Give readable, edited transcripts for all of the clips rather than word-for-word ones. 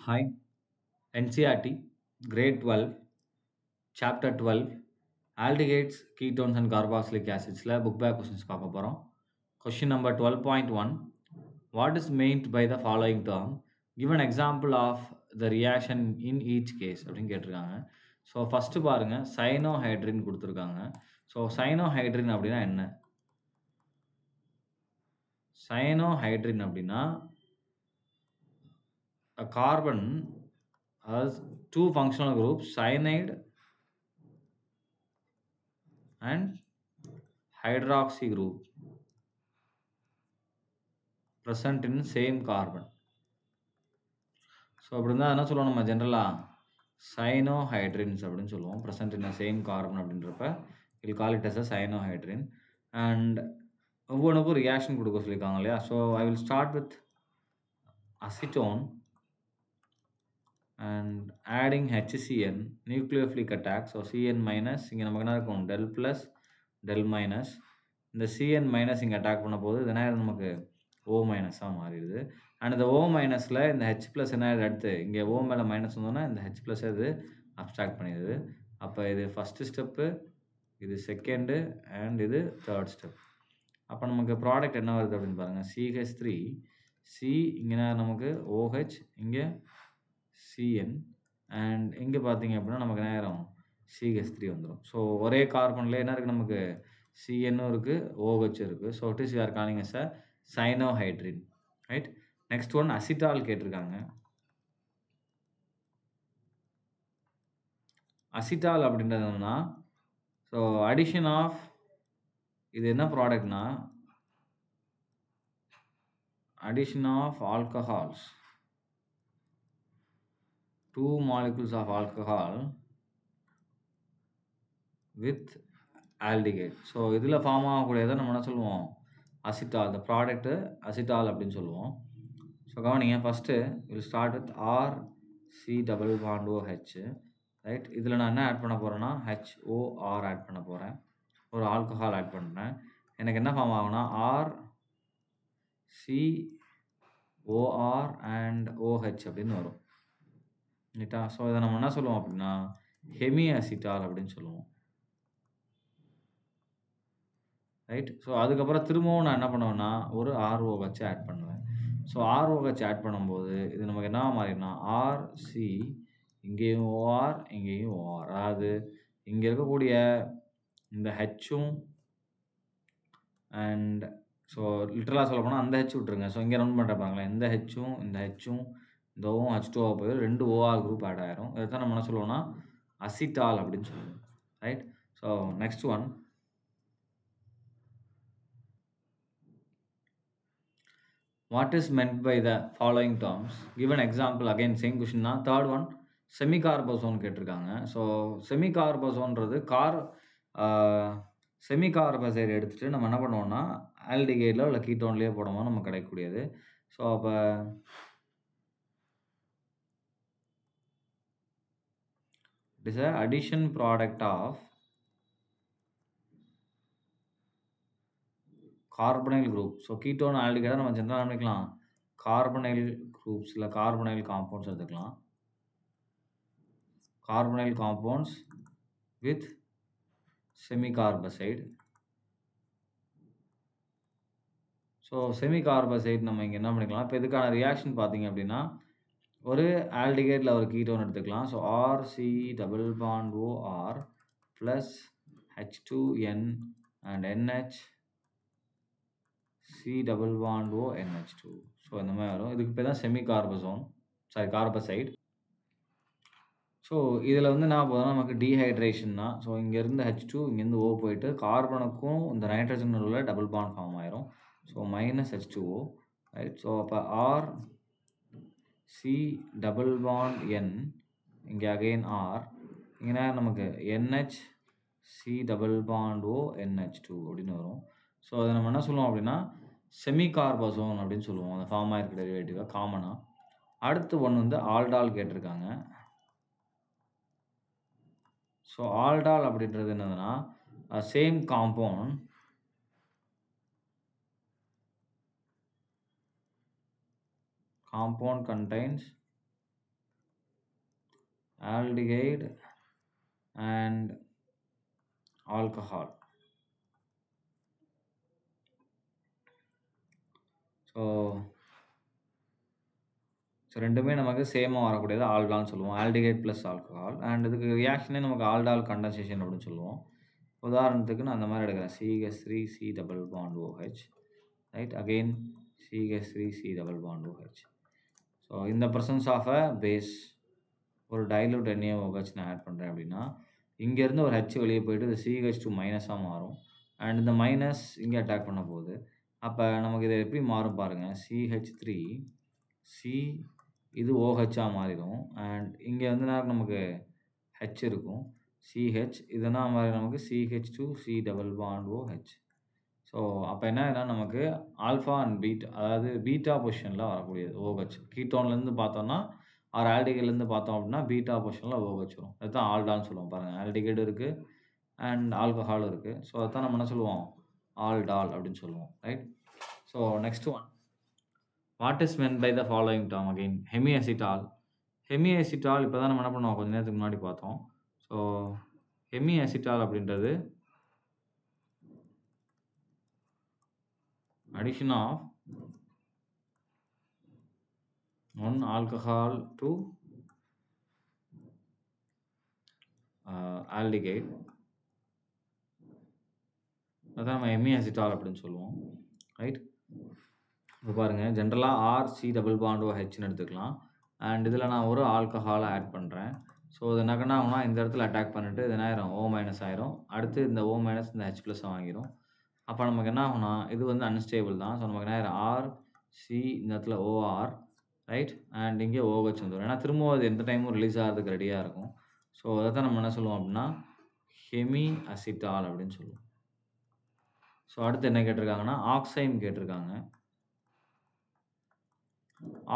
Hi, NCRT, Grade 12, Chapter 12, Aldehydes, Ketones and Carboxylic Acids. Book back questions. Question number 12.1. What is meant by the following term? Give an example of the reaction in each case. அப்படின்னு கேட்டிருக்காங்க. So first பாருங்கள் சைனோஹைட்ரின் கொடுத்துருக்காங்க. So சைனோஹைட்ரின் அப்படின்னா என்ன? சைனோஹைட்ரின் அப்படின்னா a carbon has two functional groups, cyanide and hydroxy group present in same carbon. So அப்படி இருந்தால் என்ன சொல்லுவோம் நம்ம ஜென்ரலாக சைனோஹைட்ரின்ஸ் அப்படின்னு சொல்லுவோம். ப்ரெசன்ட் இன் சேம் கார்பன் அப்படின்றப்ப we'll call it as a cyanohydrin. And ஒவ்வொன்றுக்கும் ரியாக்ஷன் கொடுக்க சொல்லியிருக்காங்க இல்லையா? So I will start with acetone and adding HCN nucleophilic attack. So CN minus இங்கே நமக்கு என்ன இருக்கும் டெல் ப்ளஸ் டெல் மைனஸ். இந்த சிஎன் மைனஸ் இங்கே அட்டாக் பண்ண போது இது என்ன நமக்கு ஓ மைனஸாக மாறிடுது. அண்ட் இந்த ஓ மைனஸில் இந்த ஹெச் ப்ளஸ் என்ன அடுத்து இங்கே ஓ மேலே மைனஸ் வந்தோன்னா இந்த ஹெச் ப்ளஸ் இது அப்ஸ்ட்ராக்ட் பண்ணிடுது. அப்போ இது ஃபஸ்ட்டு ஸ்டெப்பு, இது செகண்டு அண்ட் இது தேர்ட் ஸ்டெப். அப்போ நமக்கு ப்ராடக்ட் என்ன வருது அப்படின்னு பாருங்கள். CH3 சி இங்கே நமக்கு OH இங்கே சிஎன் அண்ட் இங்கே பார்த்தீங்க அப்படின்னா நமக்கு என்ன ஆயிரும் CH3 வந்துடும். ஸோ ஒரே கார்பனில் என்ன இருக்குது நமக்கு சிஎன்னும் இருக்குது OH இருக்குது. So it is you are calling as a cyanohydrin, right? Next one acetal கேட்டிருக்காங்க. அசிட்டால் அப்படின்றது என்னன்னா, ஸோ அடிஷன் ஆஃப் இது என்ன ப்ராடக்ட்னா addition of alcohols, 2 molecules of alcohol with aldehyde. So இதில் ஃபார்ம் ஆகக்கூடியதை நம்ம என்ன சொல்லுவோம் அசிட்டால். இந்த ப்ராடக்ட்டு அசிட்டால் அப்படின்னு சொல்லுவோம். ஸோ கவனிங்க, first will start with RC double bond OH, right? இதில் நான் என்ன ஆட் பண்ண போகிறேன்னா HOR ஆட் பண்ண போகிறேன். ஒரு ஆல்கஹால் ஆட் பண்ணுறேன். எனக்கு என்ன ஃபார்ம் ஆகும்னா RCOR அண்ட் OH அப்படின்னு வரும், ரைட்டா? ஸோ இதை நம்ம என்ன சொல்லுவோம் அப்படின்னா ஹெமி அசிட்டால் அப்படின்னு சொல்லுவோம், ரைட்? ஸோ அதுக்கப்புறம் திரும்பவும் நான் என்ன பண்ணுவேன்னா ஒரு ROH ஆட் பண்ணுவேன். ஸோ ROH ஆட் பண்ணும்போது இது நமக்கு என்ன மாறிடும்னா RC இங்கேயும் OR இங்கேயும் OR. அதாவது இங்கே இருக்கக்கூடிய இந்த ஹெச்சும் அண்ட் ஸோ லிட்டரலாக சொல்ல போனால் அந்த ஹெச் விட்டுருங்க. ஸோ இங்கே ரவுண்ட் பண்ணுற பாருங்களேன், இந்த ஹெச்சும் இந்த ஹெச்சும் இந்த ஓவும் H2O போய் 2 OR குரூப் ஆட் ஆயிரும். இதை தான் நம்ம என்ன சொல்லுவோம்னா அசிட்டால் அப்படின்னு சொல்லுவோம், right? So next one what is meant by the following terms? Give an example. Again same question தான். Third one செமிகார்போசோன் கேட்டிருக்காங்க. ஸோ செமிகார்போசோன்றது செமிகார்பசைடு எடுத்துகிட்டு நம்ம என்ன பண்ணுவோம்னா ஆல்டிகைடில் இல்லை கீட்டோன்லேயே போடும்போது நமக்கு கிடைக்கக்கூடியது. ஸோ அப்போ it is a addition product of carbonyl group. So ketone ஆல்டிகைடை நம்ம ஜென்ரலாக பண்ணிக்கலாம் கார்பனைல் குரூப்ஸ் இல்லை கார்பனைல் காம்பவுண்ட்ஸ் எடுத்துக்கலாம். Carbonyl compounds with semicarbazide. So semicarbazide நம்ம இங்கே என்ன பண்ணிக்கலாம், இப்போ இதுக்கான ரியாக்ஷன் பார்த்தீங்க அப்படின்னா ஒரு ஆல்டிகைடில் ஒரு கீட்டோன் எடுத்துக்கலாம். So RC double bond OR plus H2N and NH C double bond O NH2. So இந்த மாதிரி வரும். இதுக்கு பேர் தான் செமிகார்பசோன், சாரி கார்பசைடு. ஸோ இதில் வந்து என்ன போதும் நமக்கு டீஹைட்ரேஷன் தான். ஸோ இங்கேருந்து H2 இங்கேருந்து O போயிட்டு கார்பனுக்கும் இந்த நைட்ரஜன் உள்ள டபுள் பாண்ட் ஃபார்ம் ஆயிரும். So minus H2O, right? So அப்போ RC டபுள் பாண்ட் N இங்கே அகெயின் R இங்கே நமக்கு NHC double bond O NH2 அப்படின்னு வரும். ஸோ அதை நம்ம என்ன சொல்லுவோம் அப்படின்னா செமிகார்பசோன் அப்படின்னு சொல்லுவோம், அந்த ஃபார்ம் ஆயிருக்க டெரிவேட்டிவாக காமனாக. அடுத்து ஒன்று வந்து ஆல்டால் கேட்டிருக்காங்க. ஸோ ஆல்டால் அப்படின்றது என்னதுன்னா same compound contains aldehyde and alcohol. So ரெண்டுமே நமக்கு சேமாக வரக்கூடியது ஆல்டால்னு சொல்லுவோம். Aldehyde plus alcohol. அண்ட் இதுக்கு ரியாக்ஷனே நமக்கு ஆல்டால் கண்டன்சேஷன் அப்படின்னு சொல்லுவோம். உதாரணத்துக்கு நான் அந்த மாதிரி எடுக்கிறேன். CH3C double bond OH, right? Again CH3C double bond OH. So இந்த ப்ரெசன்ஸ் ஆஃப் அ பேஸ் ஒரு டைலூட் NaOH நான் ஆட் பண்ணுறேன் அப்படின்னா, இங்கேருந்து ஒரு H வெளியே போயிட்டு இது CH2 மைனஸாக மாறும். அண்ட் இந்த மைனஸ் இங்கே அட்டாக் பண்ண போகுது. அப்போ நமக்கு இது எப்படி மாறும் பாருங்கள். CH3C இது OHஆ மாறிடும். அண்ட் இங்கே வந்து நமக்கு H இருக்கும். CH இதுனா மாதிரி நமக்கு CH2C double bond OH. So அப்போ என்ன ஆகுதுன்னா நமக்கு ஆல்ஃபா அண்ட் பீட்டா, அதாவது பீட்டா பொசிஷனில் வரக்கூடியது OH. கீட்டோன்லேருந்து பார்த்தோம்னா ஆர் ஆல்டிகைட்லேருந்து பார்த்தோம் அப்படின்னா பீட்டா பொசிஷனில் OH வரும். அதுதான் ஆல்டால்னு சொல்லுவோம். பாருங்கள், ஆல்டிகைடு இருக்குது அண்ட் ஆல்கஹாலும் இருக்குது. ஸோ அதுதான் நம்ம என்ன சொல்லுவோம், ஆல்டால் அப்படின்னு சொல்லுவோம், right? So next one, what is meant by the following term? Again hemiacetal. Hemiacetal இப்போ தான் நம்ம என்ன பண்ணுவோம், கொஞ்சம் நேரத்துக்கு முன்னாடி பார்த்தோம். ஸோ ஹெமிஅசிட்டால் அப்படின்றது addition of one alcohol to aldehyde. அதான் நம்ம ஹெமிஅசிட்டால் அப்படின்னு சொல்லுவோம், ரைட்? இப்போ பாருங்கள், ஜென்ரலாக RC டபுள் பாண்ட் OHன்னு எடுத்துக்கலாம். அண்ட் இதில் நான் ஒரு ஆல்கஹாலை ஆட் பண்ணுறேன். ஸோ இது என்ன ஆகும்னா இந்த இடத்துல அட்டாக் பண்ணிவிட்டு இது என்ன ஆயிரும், O மைனஸ் ஆயிரும். அடுத்து இந்த O மைனஸ் இந்த H ப்ளஸ் வாங்கிடும். அப்போ நமக்கு என்ன ஆகும்னா இது வந்து அன்ஸ்டேபிள் தான். ஸோ நமக்கு என்ன ஆயிரும், RC இந்த இடத்துல OR, ரைட்? அண்ட் இங்கே OH வந்துடும். ஏன்னா திரும்ப அது எந்த டைமும் ரிலீஸ் ஆகிறதுக்கு ரெடியாக இருக்கும். ஸோ அதை தான் நம்ம என்ன சொல்லுவோம் அப்படின்னா ஹெமிஅசிட்டால் அப்படின்னு சொல்லுவோம். ஸோ அடுத்து என்ன கேட்டிருக்காங்கன்னா ஆக்சைம் கேட்டிருக்காங்க.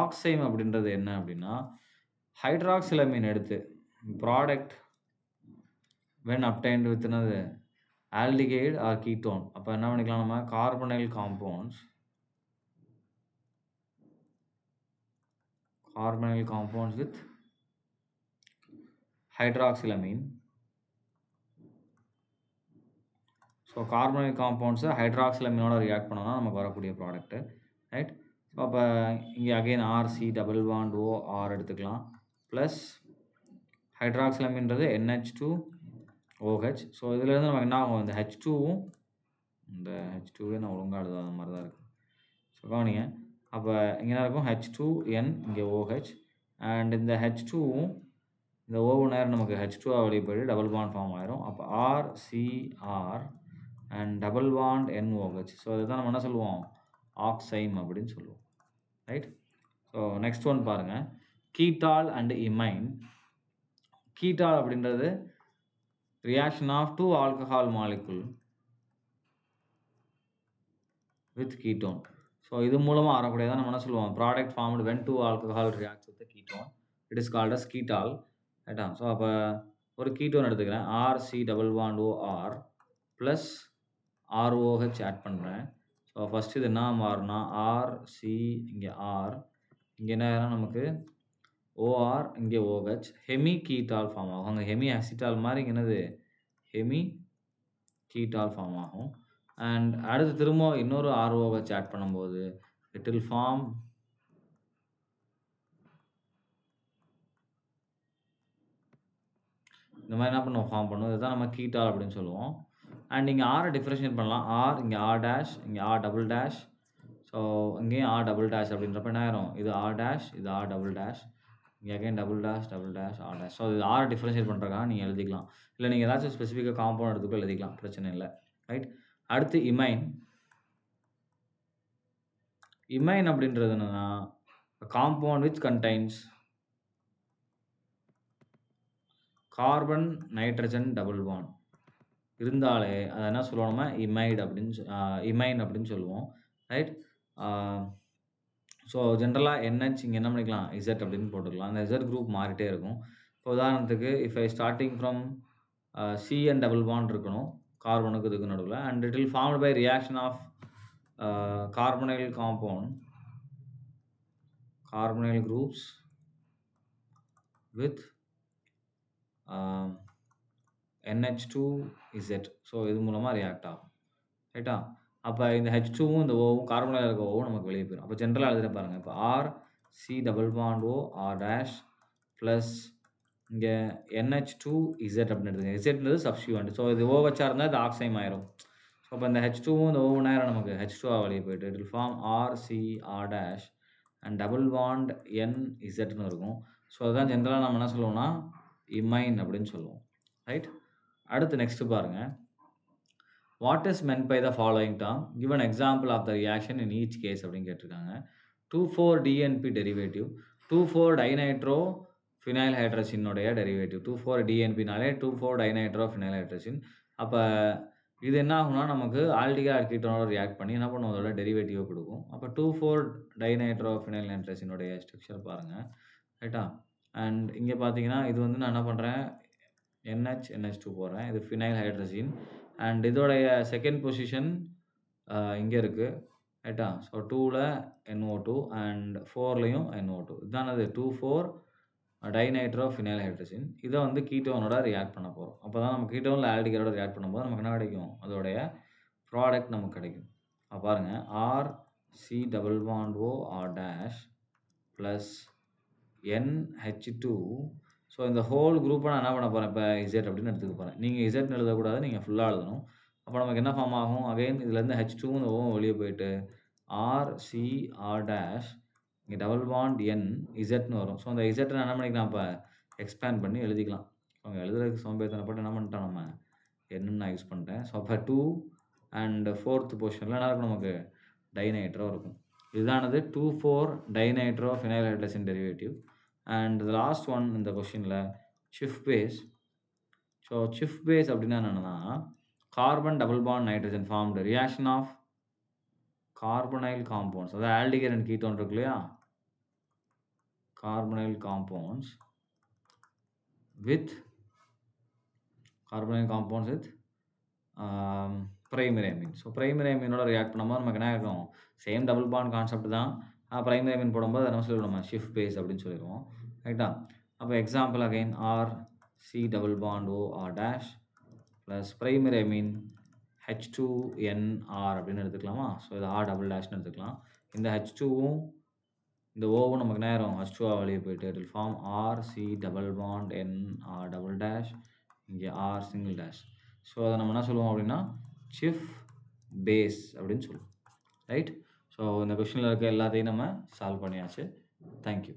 ஆக்சைம் அப்படின்றது என்ன அப்படின்னா, ஹைட்ராக்சிலமீன் எடுத்து product when obtained with another aldehyde or ketone. அப்போ என்ன பண்ணிக்கலாம், நம்ம carbonyl compounds with hydroxylamine. So carbonyl காம்பவுண்ட்ஸை ஹைட்ராக்சிலமீனோட ரியாக்ட் பண்ணோம்னா நமக்கு வரக்கூடிய ப்ராடக்ட்டு, ரைட்? ஸோ அப்போ இங்கே again RC double bond OR எடுத்துக்கலாம். ப்ளஸ் ஹைட்ராக்சிலமீன்றது NH2OH. ஸோ இதுலேருந்து நமக்கு என்ன ஆகும், இந்த H2வும் இந்த H2வே நான் ஒழுங்காக எழுதாத மாதிரி தான் இருக்குது. ஸோ கவனிங்க, அப்போ இங்கே என்ன இருக்கும், H2N இங்கே OH. அண்ட் இந்த H2வும் இந்த ஓவும் நேரம் நமக்கு H2ஆக வெளியே போய்ட்டு டபுள் பாண்ட் ஃபார்ம் ஆயிரும். அப்போ RCR and double bond NOH. So இதுதான் நம்ம என்ன சொல்லுவோம், ஆக்சைம் அப்படின்னு சொல்லுவோம், ரைட்? ஸோ நெக்ஸ்ட் ஒன் பாருங்கள், கீட்டால் அண்ட் இமைன். கீட்டால் அப்படின்றது reaction of 2 alcohol molecule with ketone. So இது மூலமாக வரக்கூடியதான் நம்ம என்ன சொல்லுவோம், product formed when 2 alcohol reacts with ketone, it is called as ketal, ரைட்டா? ஸோ அப்போ ஒரு கீட்டோன் எடுத்துக்கிறேன், RC double bond OR plus ROH add பண்ணுறேன். ஸோ ஃபஸ்ட்டு இது என்ன மாறுனா RC இங்கே R, இங்கே என்ன நமக்கு OR இங்கே OH, ஹெமி கீட்டால் ஃபார்ம் ஆகும். அங்கே ஹெமி அசிட்டால் மாதிரி இங்கே என்னது ஹெமி கீட்டால் ஃபார்ம் ஆகும். அண்ட் அடுத்து திரும்ப இன்னொரு ROH ஆட் பண்ணும்போது இட் வில் ஃபார்ம் இந்த மாதிரி என்ன பண்ணுவோம், ஃபார்ம் பண்ணுவோம். இதுதான் நம்ம கீட்டால் அப்படின்னு சொல்லுவோம். அண்ட் இங்கே ஆரை டிஃப்ரென்ஷியேட் பண்ணலாம். ஆர் இங்கே R டேஷ், இங்கே R டபுள் டேஷ். ஸோ இங்கேயும் R டபுள் டேஷ் அப்படின்றப்ப என்ன ஆயிரும், இது R டேஷ், இது R டபுள் டேஷ், இங்கே again double dash R dash. So இது ஆரை டிஃப்ரென்ஷியேட் பண்ணுறதுக்காக நீங்கள் எழுதிக்கலாம். இல்லை நீங்கள் ஏதாச்சும் ஸ்பெசிஃபிக்காக காம்பவுண்ட் எடுத்துக்கோ எழுதிக்கலாம், பிரச்சனை இல்லை, ரைட்? அடுத்து இமைன். இமைன் அப்படின்றது என்னன்னா compound which contains carbon nitrogen double bond இருந்தாலே அதை என்ன சொல்லுவோம்னா இமைன் அப்படின்னு சொல்லுவோம், ரைட்? ஸோ ஜென்ரலாக NH இங்கே என்ன பண்ணிக்கலாம், Z அப்படின்னு போட்டுக்கலாம். அந்த Z குரூப் மாறிட்டே இருக்கும். இப்போ உதாரணத்துக்கு if I starting from CN double bond இருக்கணும் கார்பனுக்கு இதுக்கு நடுவில், and it will formed by reaction of carbonyl compound, carbonyl groups with NH2Z. So இது மூலமா ரியாக்ட் ஆகும். ரைட்டா? அப்ப இந்த H2வும் இந்த Oவும் கார்பன்ல இருக்க Oவும் நமக்கு வெளிய போயிரும். அப்ப ஜெனரலா எழுதுறேன் பாருங்க. இப்ப R C double bond O R dash plus இங்க NH2Z அப்படின்னு எடுத்துக்கங்க. Zன்றது சப்ஸ்டிட்யூவன்ட். ஸோ இது OHஆ இருந்தா இது ஆக்சைம் ஆயிரும். ஸோ அப்ப இந்த H2வும் இந்த Oவும் நேரா நமக்கு H2ஆ வெளிய போயிட்டு it will form R C R dash and double bond NZன்னு இருக்கும். ஸோ அதான் ஜெனரலா நம்ம என்ன சொல்லுவோம்னா, இமைன் அப்படின்னு சொல்லுவோம். ரைட்? அடுத்து நெக்ஸ்ட் பாருங்க. What is meant by the following term? Give an example of the reaction in each case அப்படின்னு கேட்டிருக்காங்க. 2,4-DNP டெரிவேட்டிவ் 2,4-டைநைட்ரோ ஃபினைல் ஹைட்ரஜனுடைய டெரிவேட்டிவ் 2,4-DNPனாலே 2,4-டைநைட்ரோ ஃபினைல் ஹைட்ரஜன். அப்ப இது என்ன ஆகும்னா, நமக்கு ஆல்டிஹைட் கீட்டோனோட ரியாக்ட் பண்ணி என்ன பண்ணும், அதோட டெரிவேட்டிவ குடுக்கும். அப்ப 2,4-டைநைட்ரோ ஃபினைல் ஹைட்ரஜனுடைய ஸ்ட்ரக்சர் பாருங்க. ரைட்டா? அண்ட் இங்க பார்த்தீங்கன்னா, இது வந்து நான் என்ன பண்றேன், NH2 போடுறேன். இது ஃபினைல் ஹைட்ரஜன் அண்ட் இதோடைய செகண்ட் பொசிஷன் இங்க இருக்கு. ரைட்டா? ஸோ 2ல NO2 அண்ட் 4லயும் NO2. இதான் அது 2,4-டைநைட்ரோ ஃபினைல் ஹைட்ரஜன். இத வந்து கீட்டோனோட ரியாக்ட் பண்ண போறோம். அப்பதான் நம்ம கீட்டோன்ல ஆல்டிஹைடோட ரியாக்ட் பண்ணும்போது நமக்கு என்ன கிடைக்கும், அதோடைய ப்ராடக்ட் நமக்கு கிடைக்கும். அப்ப பாருங்க R C double bond O R dash plus NH2. So இந்த ஹோல் குரூப்ப நான் என்ன பண்ண போறேன், இப்ப Z அப்படின்னு எடுத்துக்க போறேன். நீங்க Zன்னு எழுதக்கூடாது. நீங்க ஃபுல்லா எழுதணும். அப்ப நமக்கு என்ன ஃபார்ம் ஆகும், அகைன் இதுலருந்து H2வும் இந்த Oவும் வெளிய போயிட்டு R C R டேஷ் இங்க டபுள் பாண்ட் N Zன்னு வரும். ஸோ அந்த Z நான் என்ன பண்ணிக்கலாம், அப்ப எக்ஸ்பேண்ட் பண்ணி எழுதிக்கலாம். அவங்க எழுதுறதுக்கு சோம்பேறித்தனப்பட்டு என்ன பண்ணிட்டோம், நம்ம Nன்னு நான் யூஸ் பண்ணிட்டேன். ஸோ அப்ப 2 அண்ட் 4த் பொசிஷன்ல என்ன இருக்கும், நமக்கு டைநைட்ரோ இருக்கும். இதுதானது 2,4-டைநைட்ரோ phenyl hydrogen derivative. And the last one இந்த கொஸ்டின்ல Schiff base. So Schiff base அப்படின்னா என்னன்னா, carbon double bond nitrogen formed reaction of carbonyl compounds. அதாவது ஆல்டிஹைட் அண்ட் கீட்டோன் இருக்கு இல்லையா, carbonyl compounds with primary amine. So primary அமீனோட react பண்ணும்போது நமக்கு என்ன ஆகும், சேம் டபுள் பாண்ட் கான்செப்ட் தான். பிரைமரி அமீன் போடும்போது அதை என்ன சொல்லுவோம், நம்ம ஷிஃப்ட் பேஸ் அப்படின்னு சொல்லிடுவோம். ரைட்டா? அப்போ example again R C double bond O R dash plus primary Ameen H2NR அப்படின்னு எடுத்துக்கலாமா? ஸோ இது R டபுள் டேஷ்னு எடுத்துக்கலாம். இந்த H2வும் இந்த Oவும் நமக்கு நேரம் H2ஆ வெளியே போயிட்டு it will form R C double bond N R double dash இங்கே R சிங்கிள் டேஷ். ஸோ அதை நம்ம என்ன சொல்லுவோம் அப்படின்னா, சிஃப் பேஸ் அப்படின்னு சொல்லுவோம். ரைட்? ஸோ இந்த கொஸ்டினில் இருக்க எல்லாத்தையும் நம்ம சால்வ் பண்ணியாச்சு. தேங்க்யூ.